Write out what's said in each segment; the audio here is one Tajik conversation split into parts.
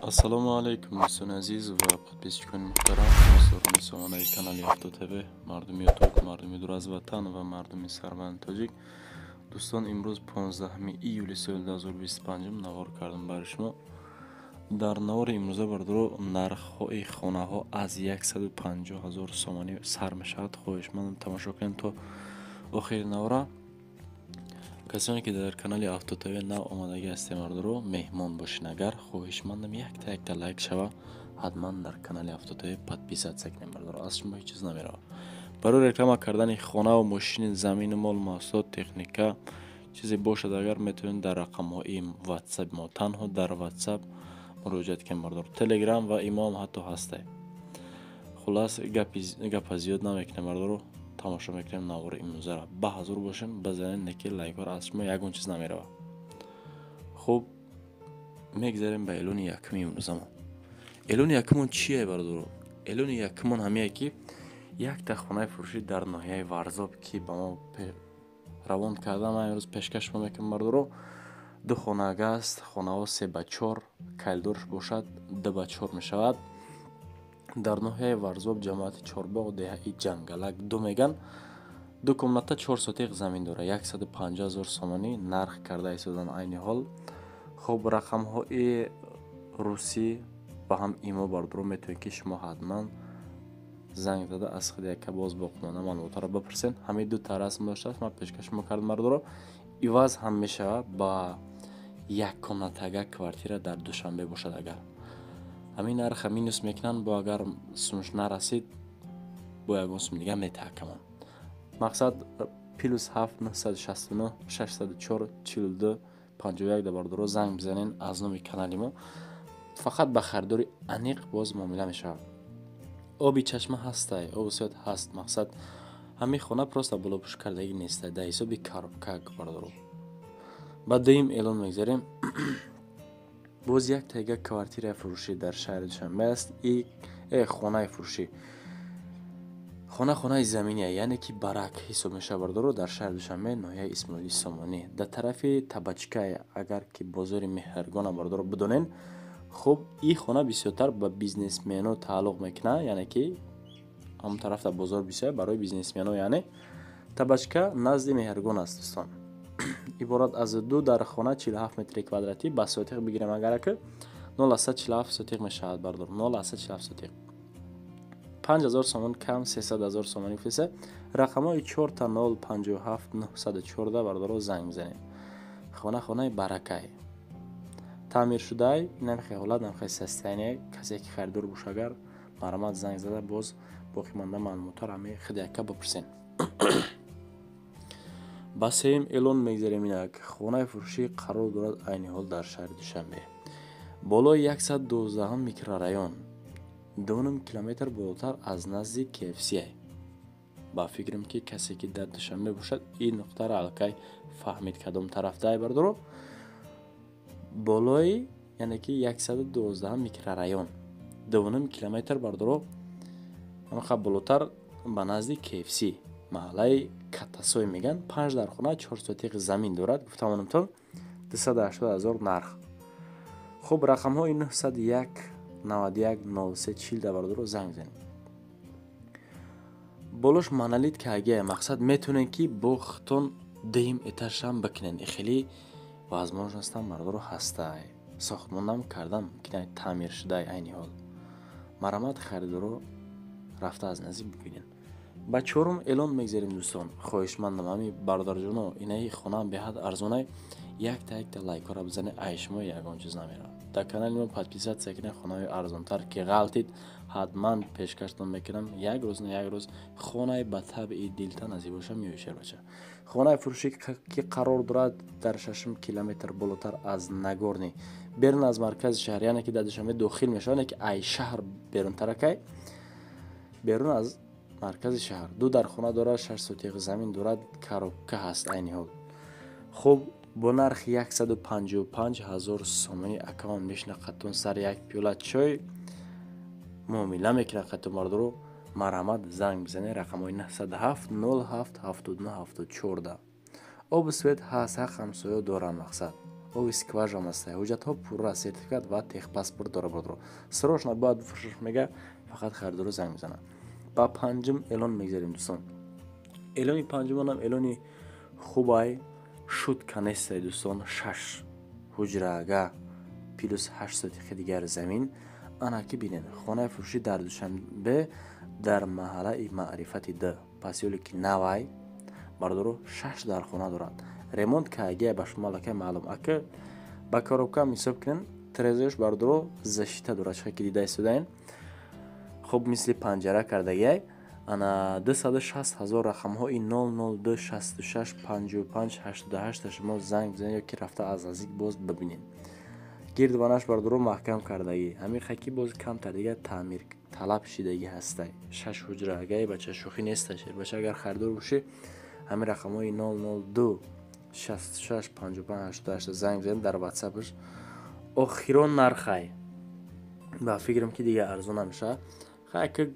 ассалому алайкум дӯстони азиз ва подписчикони муҳтарам, дӯстони сомонаи канали Авто ТВ, мардуми Ютуб, мардуми дур аз ватан ва мардуми сарвани тоҷик. дӯстон, имрӯз 15 июли соли 2025 навор кардам барои шумо. дар навори имрӯза бардуро нархҳои хонаҳо аз 150 000 сомонӣ сар мешавад. хоҳишмандам тамошо кунем то охири навора. касоне ки дар канали Авто ТВ нав омадаги ҳастем бардуро меҳмон бошин, агар хоҳишмандам якта лайк шава, ҳатман дар канали Авто ТВ подписатсия кунем бардуро, аз шумо ҳеҷ чиз намерава. барои реклама кардани хонаву мошини, замину, мол маҳсулот, техника чизе бошад, агар метавонед дар рақамҳои WhatsApp мо, танҳо дар WhatsApp муроҷиат кунем бардуро. Telegram ва имо ҳам ҳатто ҳастае. хулас гапа зиёд намекунем бардуро, тамошо мекунем навори имрӯзаро. ба ҳазур бошем, базанед неки лайкор, аз шумо ягон чиз намерава. хуб, мегзарем ба эълони якуми имрӯзамо. эълони якумон чие бардуро? эълони якумон ҳамие ки якта хонаи фурӯшӣ дар ноҳияи Варзоб ки ба мо равон кардам, имрӯз пешкаш мо мекунем бардуро. 2 хонага аст, хонаҳо 3x4 кайлдорш бошад, 2x4 мешавад. дар ноҳияи Варзоб, ҷамоати Чорбоғ, деҳаи Ҷангалак 2 меган. 2 комната 4 сотиқ замин дора, 150 000 сомонӣ нарх карда истодан айни ҳол. хуб, рақамҳои русӣ ба ҳам имо бардуро метавонед ки шумо ҳатман занг зада аз худяка боз боқимона маълумотаро бипурсен. ҳамин 2 тарасм доштааст, ман пешкаш кардам бардуро. иваз ҳам мешавад ба 1 комнатага квартира дар Душанбе бошад. агар ҳамин нарха минус мекунанд, бо агар сумш нарасид бо ягон сум дига метаҳкаманд. мақсад +7 969 604 42 51 да бардуро занг бизанен аз номи канали мо. фақат ба харидори аниқ боз муомила мешавад. оби чашма ҳастай, оби сиёд ҳаст. мақсад ҳамин хона просто болопӯш кардагӣ неста, да ҳисоби коробка бардуро. ба дуюм эълон мегзарем. боз як тайга квартираи фурӯшӣ дар шаҳри Душанбе аст. хонаи фурӯшӣ, хонаи заминия, яъне ки барак ҳисоб мешавад бардуро, дар шаҳри Душанбе, ноҳияи Исмоили Сомонӣ, дар тарафи табачкае. агар ки бозори Меҳргона бардуро бидонен. хуб, ин хона бисёртар ба бизнесмено тааллуқ мекунад, яъне ки ҳам тарафта бозор бисёр барои бизнесмено, яъне табачка назди Меҳргон аст. дӯстон, иборат аз 2 дар хона 47 метри квадратӣ. ба сотиқ бигирем, агар ки 0,47 сотиқ мешавад бардур, 0,47 сотиқ. 5000 сомон кам 300 000 сомонӣ фиса. рақамҳои 4 та 057 914 бардуро занг бизанем. хонаи баракай, таъмиршудаи нархи ҳолат, нархи састайне. касе ки харидор боша, агар марамат занг зада боз боқиманда маълумотаро ҳамин худяка бипурсен. ба сеюм эълон мегзарем. инак хонаи фурӯшӣ қарор дорад айни ҳол дар шаҳри Душанбе, болои 112 микрорайон, 2 километр болотар аз назди KFC. ба фикрам ки касе ки дар Душанбе бошад, ин нуқтаро алкай фаҳмид кадом тарафдаа бардуро. болои яъне ки 112 микрорайон, 2 километр бардуро ҳамақа болотар ба назди KFC, маҳаллаи Катасой меган. 5 дар хона 4 сотиқ замин дорад. гуфтамонам то 280 000 нарх. хуб, рақамҳои 901 91 03 40 да бардуро занг занед. болош монолит кагия, мақсад метавонен ки бо хитон дуюм этажам бикунен. хеле возможностам бардуро ҳастай. сохтмонам кардам ки таъмир шудаи айни ҳол. марамат харидоро рафта аз наздик бибинен. ба чорум эълон мегзарем. дӯстон, хоҳишмандам ҳамин бародарҷоно, инаи хонаам беҳад арзонай. якта лайкора бизанед, ай шумо ягон чиз намерава. дар канали мо подписатсия кунед. хонаи арзонтар ки ғалтид, ҳатман пешкаштон мекунам. як рӯз на як рӯз хонаи ба табъи дилтана зебоша меӯшер баша. хонаи фурӯшӣ ки қарор дорад дар 6 километр болотар аз Нагорни, берун аз маркази шаҳр, яъне ки дар Душанбе дохил мешавад, яъне ки ай шаҳр берунтаракай, берун аз маркази шаҳр. 2 дар хона дорад, 6 сотиқ замин дорад, коробка ҳаст айни ҳол. хуб, бо нархи 155 000 сомонӣ акаон мешнақатон сар як пиёла чой муомила мекунад. хатон бардуро марамат занг бизанед. рақамҳои 907 07 79 74. обу свет ҳаст, ҳақ ҳамсоё доранд. мақсад او скваж ам аст. ҳуҷҷатҳо пурра, сертификат ва техпаспорт дора бардро. Срош набояд бифурӯш мега, фақат харидору занг мезана. Ба панҷум эълон мегзарем дӯстон. Эълони панҷумонам эълони хубай шутка нестай дӯстон. 6 ҳуҷрага плюс 8 сотихи дигар замин. Ана ки бинед хонаи фурӯшӣ дар Душанбе дар маҳаллаи Маърифати Д. Посёли ки Навай бардоро 6 дар хона дорад. Ремонт кааги ба шумо лакай маълум ака ба коробкам ҳисоб кунен трезош бардоро защита дорад чақа ки дида истодаен. Хуб мисли панҷара кардагиай ана 260,000 рақамҳои 002 66 55 88 шумо занг бизанед ёки рафта аз наздик боз бибинед. Гирдванаш бардоро маҳкам кардагӣ. Ҳамин хакки боз камтар дига таъмир талаб шидагӣ ҳастай. 6 ҳуҷраагаи бача шӯхӣ нестай. Бача агар харидор бошӣ ҳамин рақамҳои 002 66 55 88 занг бизанед дар ватсапаш. Охирон нархай ба фикрам ки дига арзон намеша. Хайка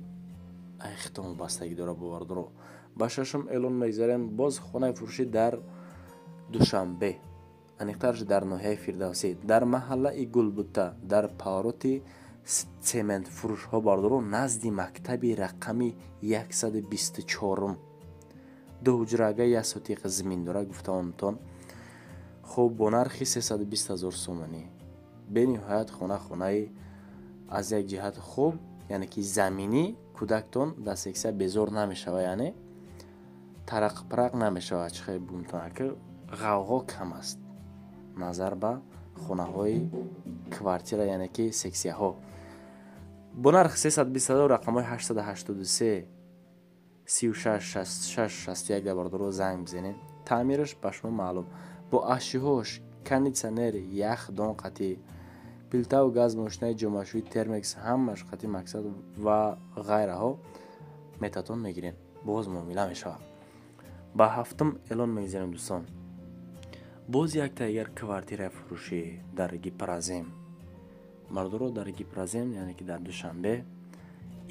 хитом бастагӣ дора бо бардоро. Ба шашум эълон мегзарем боз хонаи фурӯшӣ дар Душанбе. Аниқтарш дар ноҳияи Фирдавсӣ дар маҳаллаи Гулбута дар павароти цемент фурӯшҳо бардоро назди мактаби рақами 124 ду ҳуҷрага 1 сотиқи замин дора гуфтаонтон. хуб бо нархи 320,000 сомонӣ. бениҳоят хонаи аз як ҷиҳат хуб, яъне ки заминӣ кӯдактон дар сексия безор намешава, яъне тарақпарақ намешава. чихе бумтон ака ғавғо кам аст назар ба хонаҳои квартира, яъне ки сексияҳо. бо нархи 320,000 рақамҳои 883 36 66 61 дар бардоро занг бизанед. таъмираш ба шумо маълум. бо ашёҳош кондитсионер, ях, дон қатъӣ, плитаву газ, мошинаи ҷомашӯи термекс, ҳамаш қатъи мақсад ва ғайраҳо метатон мегирен. боз муомила мешавад. ба ҳафтум эълон мегзарем дӯстон. боз як тайгар квартираи фурӯшӣ дар Гипразем. Мардоро дар Гипразем, яъне ки дар Душанбе,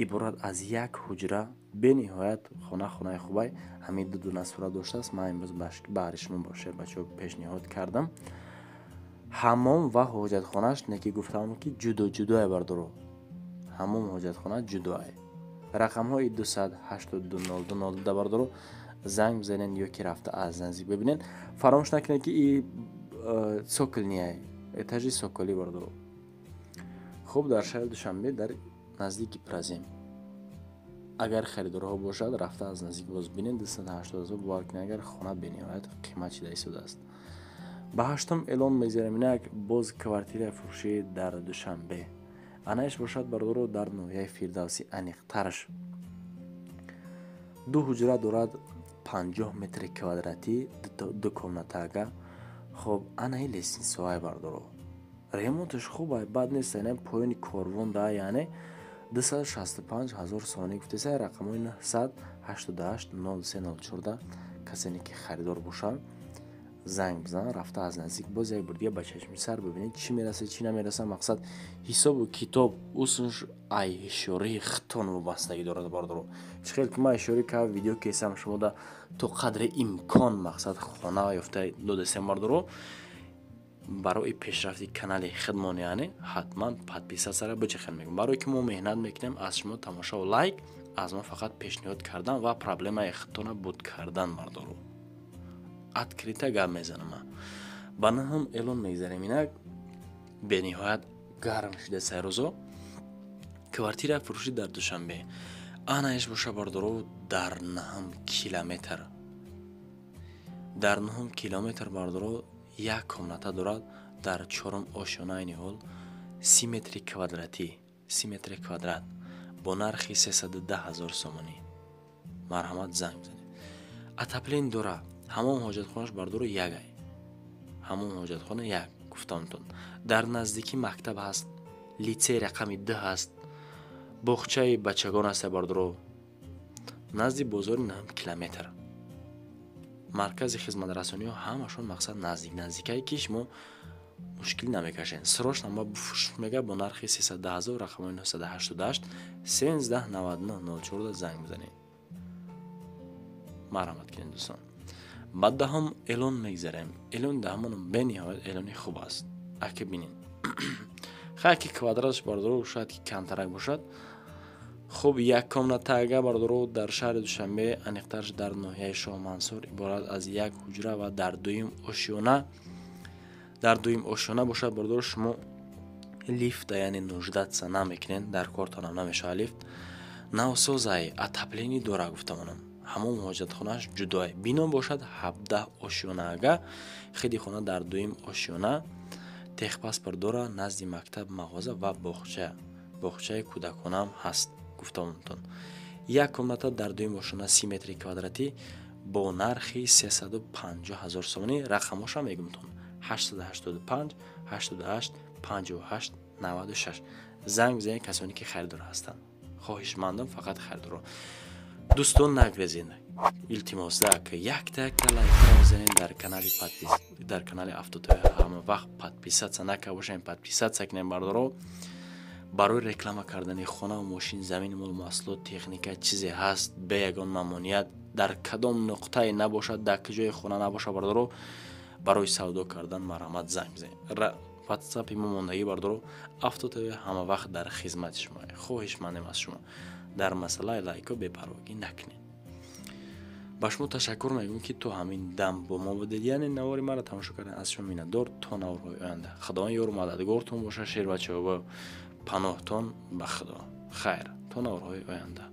иборат аз як ҳуҷра. бениҳоят хонаи хубай ҳамин ду насфура доштааст. ман имрӯз баҳри шумо бошед бачаҳо пешниҳод кардам. ҳаммом ва ҳоҷатхонааш неки гуфтам ки ҷудо бардоро. ҳаммом ҳоҷатхона ҷудоае. рақамҳои 282 дар бардоро занг бизанен ёки рафта аз наздик бибинен. фаромӯш накунед ки и соколния этажи соколӣ бардоро. хуб дар шаҳри Душанбе дар наздики Гипразем. агар харидорҳо бошад рафта аз наздик боз бинен. 280,000 бовар кунед агар хона бениҳоят қимат шида истодааст. ба ҳаштум эълон мегзарем инак боз квартираи фурӯшӣ дар Душанбе. анаиш бошад бардоро дар ноҳияи Фирдавсӣ аниқтарш. ду ҳуҷра дорад 50 метри квадратӣ ду комнатага. хуб анаи лесинсоай бардоро. ремонташ хубай, бад нест. яъне поёни корвон да, яъне 265,000 сомонӣ гуфтеса. рақамҳои 988 03 касене ки харидор бошад занг бизан, рафта аз наздик боз як бор дига ба чашми сар бибинед чӣ мераса чӣ намераса. мақсад ҳисобу китоб усунш ай ҳишёрии хитон вобастагӣ дорад бардоро. чихел ки ман ҳишёрӣ ка видео кесам шумо да то қадри имкон мақсад хона ёфта додесем бардоро. барои пешрафти канали хидмон яъне ҳатман подписатсара бичихен мегум. барое ки мо меҳнат мекунем аз шумо тамошаву лайк, аз мо фақат пешниҳод кардан ва проблемаи хитона буд кардан бардоро. открита гап мезанам. ба наҳум эълон мегзарем инак бениҳоят гарм шуда сайрӯзо квартираи фурӯшӣ дар Душанбе. анаиш боша бардоро дар 9 километр. дар 9 километр бардоро як комната дорад дар 4 ошёнаи ниҳол 30 метри квадратӣ. 30 метри квадрат бо нархи 310,000 сомонӣ. марҳамат занг бизанед. атаплин дора. ҳамон ҳоҷатхонаш бардоро ягай. ҳамон ҳоҷатхона як гуфтамтон. дар наздики мактаб ҳаст. литсей рақами 2 ҳаст. боғчаи бачагон аст бардоро. назди бозори 9 километр. маркази хизматрасониҳо ҳамашон мақсад наздикае ки шумо мушкил намекашен. срош нamba мега бо нархи 310,000 рақамҳои 988 13 99 04 занг бизанед. марҳамат кунед дӯстон. ба даҳум эълон мегзарем. Эълон даҳумон бениҳоят эълони хуб аст. аки бинин хай ки квадратш бардору шояд ки камтарак бошад. хуб як комната ага бардору дар шаҳри Душанбе, аниқтарш дар ноҳияи Шоҳ Мансур, иборат аз як ҳуҷра ва дар дуюм ошёна бошад. бардору шумо лифта яъне нуждатса намекунен, дар кортонам намешавад лифт. навсозай атаплени дора гуфтамонам. ҳамон ҳоҷатхонааш ҷудое. бино бошад 17 ошёна ага. хиди хона дар дуюм ошёна. техпаспорт дора, назди мактаб, мағоза ва боғчаи кӯдаконам ҳаст гуфтамонтон. як комната дар дуюм ошёна 30 метри квадратӣ бо нархи 350 000 сомонӣ. рақамоша мегумтон 885 88 58 96. занг бизанед касоне ки харидор ҳастанд. хоҳишмандам фақат харидорро. дӯстон нагрезед. илтимос ки якта лайкро бизанед, дар канали Автотв ҳама вақт подписатся накавошем, подписатся кунем бардоро. барои реклама кардани хона ва мошин, замини мол маҳсулот, техника чизе ҳаст бе ягон мамоният, дар кадом нуқтае набошад, дар куҷои хона набошад бардоро, барои савдо кардан марҳамат занг бизанед. ватсапи мо мондагӣ бардоро. Автотв ҳама вақт дар хизмати шумо. хоҳишмандем аз шумо дар масъалаи лайко бепарвогӣ накунед. ба шумо ташаккур мегӯям ки то ҳамин дам бо мо будед, яъне навори маро тамошо кардан. аз шумо миннатдор. то наворҳои оянда. худованд ёру мададгортон боша. шер ва чобо паноҳтон ба худо. хайр. то наворҳои оянда.